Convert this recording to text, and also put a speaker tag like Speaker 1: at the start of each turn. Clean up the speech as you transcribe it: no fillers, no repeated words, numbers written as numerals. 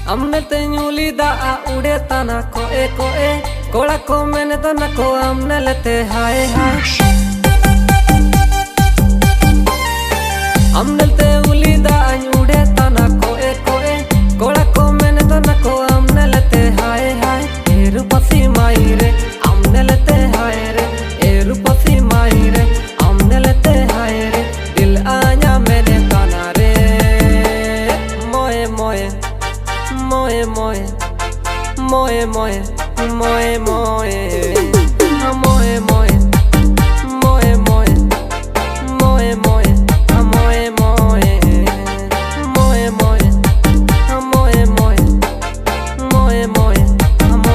Speaker 1: हमने तेन्यूली दा उड़े तना कोए कोए कोड़ा को मैंने तो न को हमने लेते हाय हाय हमने तेन्यूली दा उड़े तना कोए कोए कोड़ा को मैंने तो न को हमने लेते हाय हाय एरु पसी माई रे हमने लेते हाय रे एरु पसी माई रे हमने लेते हाय रे दिल आया मैंने तना रे मोए मोए moe moe moe moe moe moe moe moe